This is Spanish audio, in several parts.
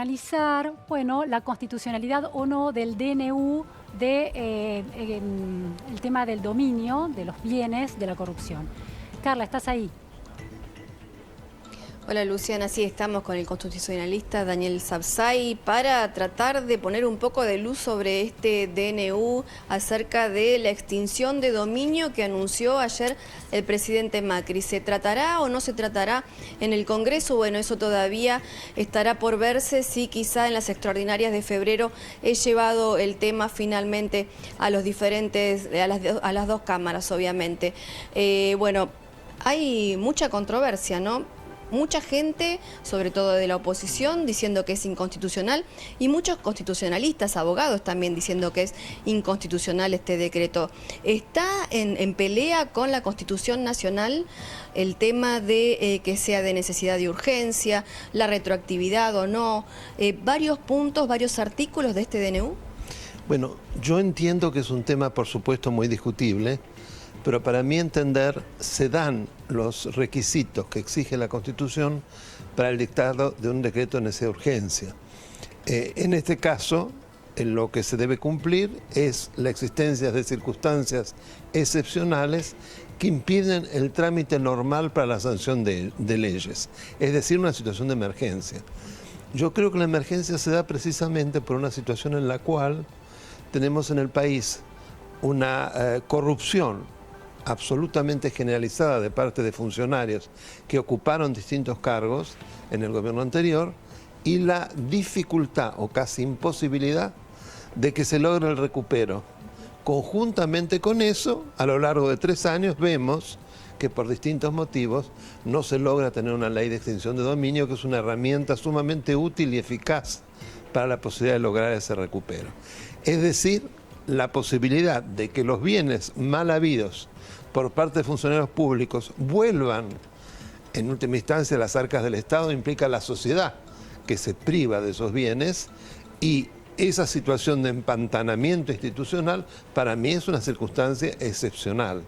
analizar, bueno, la constitucionalidad o no del DNU el tema del dominio de los bienes de la corrupción. Carla, ¿estás ahí? Hola Luciana, sí, estamos con el constitucionalista Daniel Sabzai para tratar de poner un poco de luz sobre este DNU acerca de la extinción de dominio que anunció ayer el presidente Macri. ¿Se tratará o no se tratará en el Congreso? Bueno, eso todavía estará por verse si quizá en las extraordinarias de febrero he llevado el tema finalmente a los diferentes, a las dos cámaras, obviamente. Bueno, hay mucha controversia, ¿no? Mucha gente, sobre todo de la oposición, diciendo que es inconstitucional y muchos constitucionalistas, abogados también diciendo que es inconstitucional este decreto. ¿Está en pelea con la Constitución Nacional el tema de que sea de necesidad de urgencia, la retroactividad o no? Varios puntos, varios artículos de este DNU. Bueno, yo entiendo que es un tema, por supuesto, muy discutible, pero para mi entender se dan los requisitos que exige la Constitución para el dictado de un decreto de necesidad de urgencia. En este caso, lo que se debe cumplir es la existencia de circunstancias excepcionales que impiden el trámite normal para la sanción de leyes, es decir, una situación de emergencia. Yo creo que la emergencia se da precisamente por una situación en la cual tenemos en el país una corrupción absolutamente generalizada de parte de funcionarios que ocuparon distintos cargos en el gobierno anterior y la dificultad o casi imposibilidad de que se logre el recupero. Conjuntamente con eso, a lo largo de 3 años vemos que por distintos motivos no se logra tener una ley de extinción de dominio, que es una herramienta sumamente útil y eficaz para la posibilidad de lograr ese recupero. Es decir, la posibilidad de que los bienes mal habidos por parte de funcionarios públicos vuelvan en última instancia a las arcas del Estado implica la sociedad que se priva de esos bienes, y esa situación de empantanamiento institucional para mí es una circunstancia excepcional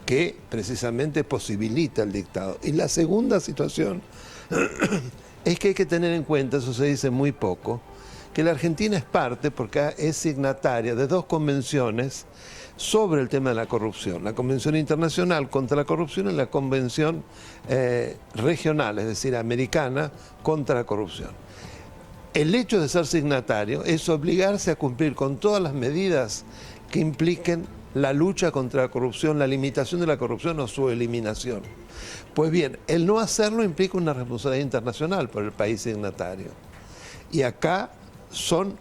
que precisamente posibilita el dictado. Y la segunda situación es que hay que tener en cuenta, eso se dice muy poco, que la Argentina es parte, porque es signataria de 2 convenciones sobre el tema de la corrupción: la Convención Internacional contra la Corrupción y la Convención regional, es decir, americana, contra la corrupción. El hecho de ser signatario es obligarse a cumplir con todas las medidas que impliquen la lucha contra la corrupción, la limitación de la corrupción o su eliminación. Pues bien, el no hacerlo implica una responsabilidad internacional por el país signatario. Y acá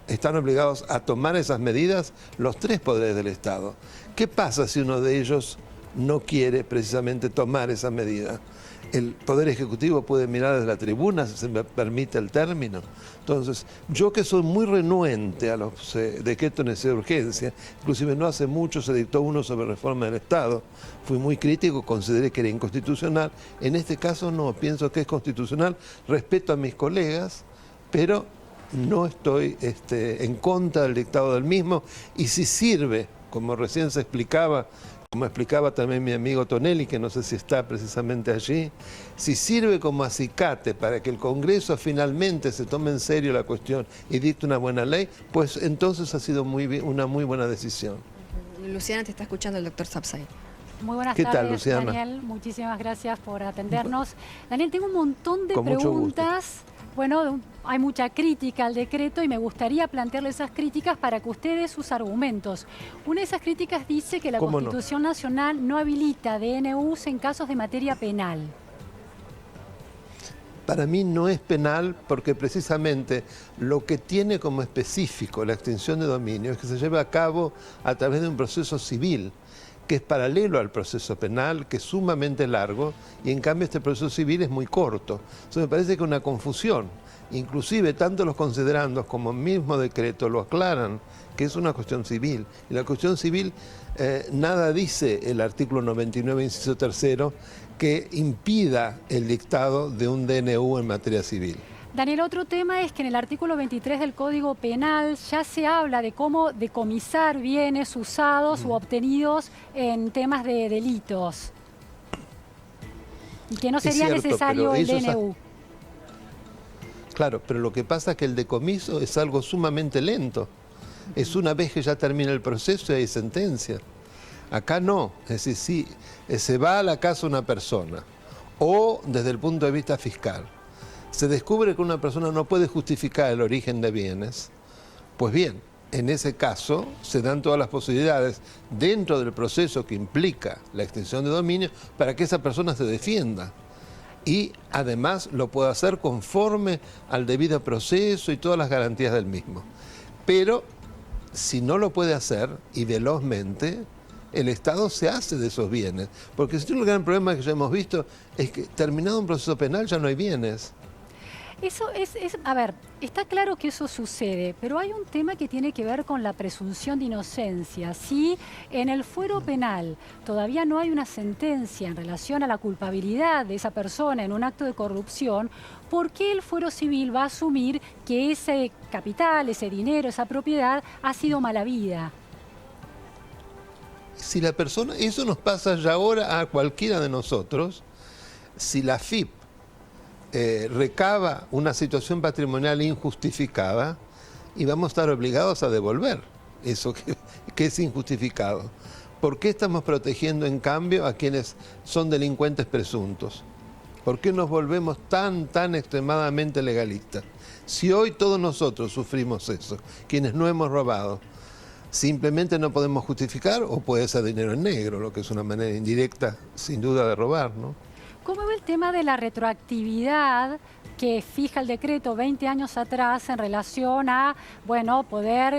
están obligados a tomar esas medidas los 3 poderes del Estado. ¿Qué pasa si uno de ellos no quiere precisamente tomar esa medida? El Poder Ejecutivo puede mirar desde la tribuna, si se me permite el término. Entonces, yo que soy muy renuente a los decretos de necesidad de urgencia, inclusive no hace mucho se dictó uno sobre reforma del Estado, fui muy crítico, consideré que era inconstitucional. En este caso no, pienso que es constitucional, respeto a mis colegas, pero no estoy en contra del dictado del mismo, y si sirve, como recién se explicaba, como explicaba también mi amigo Tonelli, que no sé si está precisamente allí, si sirve como acicate para que el Congreso finalmente se tome en serio la cuestión y dicte una buena ley, pues entonces ha sido una muy buena decisión. Luciana, te está escuchando el doctor Sabzai. Muy buenas ¿Qué tardes, tal, Luciana? Daniel. Muchísimas gracias por atendernos. Daniel, tengo un montón de Con mucho preguntas. Bueno, hay mucha crítica al decreto y me gustaría plantearle esas críticas para que usted dé sus argumentos. Una de esas críticas dice que la Constitución Nacional no habilita DNUs en casos de materia penal. Para mí no es penal, porque precisamente lo que tiene como específico la extinción de dominio es que se lleva a cabo a través de un proceso civil, que es paralelo al proceso penal, que es sumamente largo, y en cambio este proceso civil es muy corto. Entonces me parece que es una confusión. Inclusive tanto los considerandos como el mismo decreto lo aclaran, que es una cuestión civil. Y la cuestión civil, nada dice el artículo 99, inciso 3, que impida el dictado de un DNU en materia civil. Daniel, otro tema es que en el artículo 23 del Código Penal ya se habla de cómo decomisar bienes usados u obtenidos en temas de delitos. Y que no sería necesario el DNU. Claro, pero lo que pasa es que el decomiso es algo sumamente lento. Es una vez que ya termina el proceso y hay sentencia. Acá no, es decir, si se va a la casa una persona o desde el punto de vista fiscal se descubre que una persona no puede justificar el origen de bienes, pues bien, en ese caso se dan todas las posibilidades dentro del proceso que implica la extinción de dominio para que esa persona se defienda y además lo pueda hacer conforme al debido proceso y todas las garantías del mismo. Pero si no lo puede hacer y velozmente, el Estado se hace de esos bienes. Porque si no, el gran problema que ya hemos visto es que terminado un proceso penal ya no hay bienes. Eso a ver, está claro que eso sucede, pero hay un tema que tiene que ver con la presunción de inocencia. Si en el fuero penal todavía no hay una sentencia en relación a la culpabilidad de esa persona en un acto de corrupción, ¿por qué el fuero civil va a asumir que ese capital, ese dinero, esa propiedad ha sido mala vida? Si la persona, eso nos pasa ya ahora a cualquiera de nosotros, si la FIP recaba una situación patrimonial injustificada y vamos a estar obligados a devolver eso que es injustificado. ¿Por qué estamos protegiendo en cambio a quienes son delincuentes presuntos? ¿Por qué nos volvemos tan extremadamente legalistas? Si hoy todos nosotros sufrimos eso, quienes no hemos robado, simplemente no podemos justificar o puede ser dinero en negro, lo que es una manera indirecta sin duda de robar, ¿no? ¿Cómo ve el tema de la retroactividad que fija el decreto 20 años atrás en relación a, bueno, poder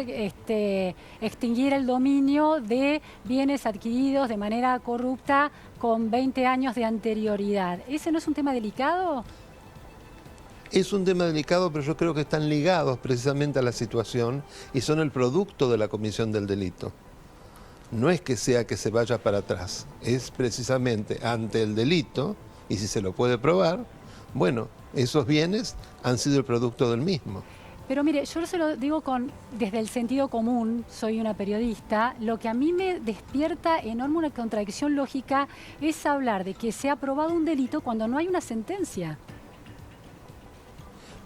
extinguir el dominio de bienes adquiridos de manera corrupta con 20 años de anterioridad? ¿Ese no es un tema delicado? Es un tema delicado, pero yo creo que están ligados precisamente a la situación y son el producto de la comisión del delito. No es que sea que se vaya para atrás, es precisamente ante el delito, y si se lo puede probar, bueno, esos bienes han sido el producto del mismo. Pero mire, yo se lo digo desde el sentido común, soy una periodista, lo que a mí me despierta enorme una contradicción lógica es hablar de que se ha probado un delito cuando no hay una sentencia.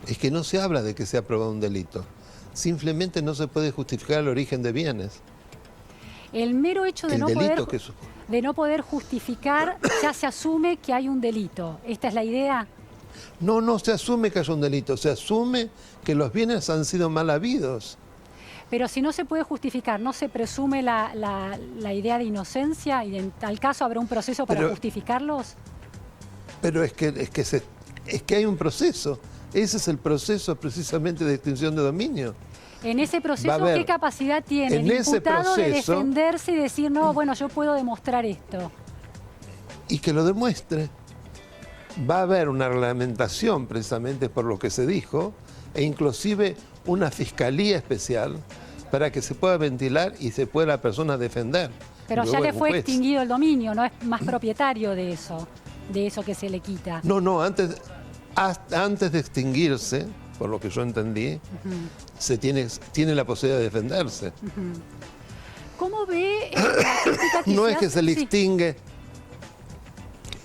Es que no se habla de que se ha probado un delito, simplemente no se puede justificar el origen de bienes. El mero hecho de no poder justificar, ya se asume que hay un delito. ¿Esta es la idea? No se asume que haya un delito, se asume que los bienes han sido mal habidos. Pero si no se puede justificar, ¿no se presume la idea de inocencia y en tal caso habrá un proceso para justificarlos? Pero es que hay un proceso. Ese es el proceso precisamente de extinción de dominio. En ese proceso, ¿qué capacidad tiene el imputado de defenderse y decir, no, bueno, yo puedo demostrar esto? Y que lo demuestre. Va a haber una reglamentación precisamente por lo que se dijo, e inclusive una fiscalía especial para que se pueda ventilar y se pueda la persona defender. Pero ya le fue extinguido el dominio, no es más propietario de eso que se le quita. No, antes de extinguirse, por lo que yo entendí, se tiene la posibilidad de defenderse. ¿Cómo ve la crítica que no es que se le extingue,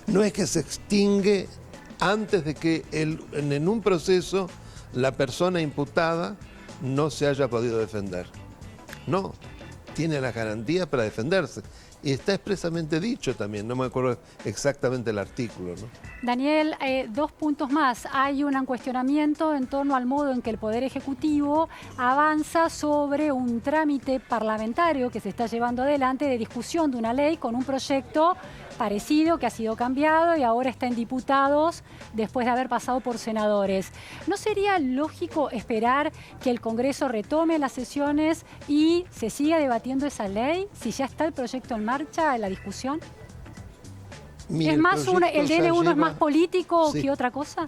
no es que se extingue antes de que en un proceso la persona imputada no se haya podido defender. No, tiene la garantía para defenderse. Y está expresamente dicho también, no me acuerdo exactamente el artículo, ¿no? Daniel, 2 puntos más. Hay un cuestionamiento en torno al modo en que el Poder Ejecutivo avanza sobre un trámite parlamentario que se está llevando adelante de discusión de una ley con un proyecto parecido que ha sido cambiado y ahora está en diputados después de haber pasado por senadores. ¿No sería lógico esperar que el Congreso retome las sesiones y se siga debatiendo esa ley si ya está el proyecto en marcha, en la discusión? Mira, ¿El DN1 es más político que otra cosa?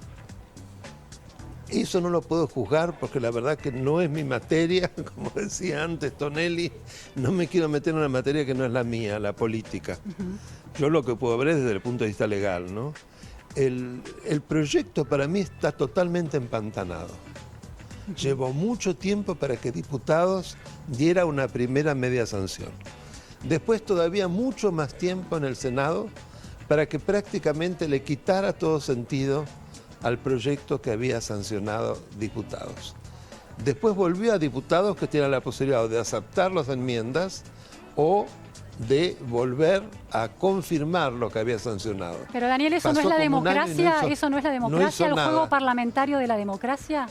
Eso no lo puedo juzgar porque la verdad que no es mi materia, como decía antes Tonelli, no me quiero meter en una materia que no es la mía, la política. Yo lo que puedo ver es desde el punto de vista legal, ¿no? El proyecto para mí está totalmente empantanado. Llevó mucho tiempo para que diputados diera una primera media sanción. Después todavía mucho más tiempo en el Senado para que prácticamente le quitara todo sentido al proyecto que había sancionado diputados. Después volvió a diputados que tienen la posibilidad de aceptar las enmiendas o de volver a confirmar lo que había sancionado. Pero Daniel, ¿eso no es la democracia? ¿Eso no es la democracia? ¿El juego parlamentario de la democracia?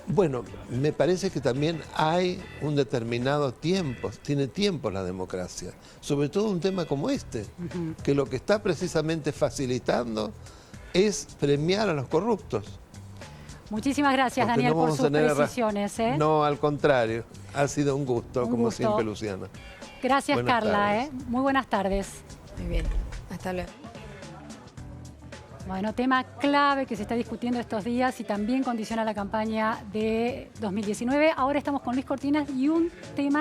Bueno, me parece que también hay un determinado tiempo, tiene tiempo la democracia, sobre todo un tema como este, que lo que está precisamente facilitando es premiar a los corruptos. Muchísimas gracias, porque Daniel, por sus precisiones. No, al contrario, ha sido un gusto, como siempre, Luciana. Gracias, buenas Carla. Tardes. Muy buenas tardes. Muy bien, hasta luego. Bueno, tema clave que se está discutiendo estos días y también condiciona la campaña de 2019. Ahora estamos con Luis Cortinas y un tema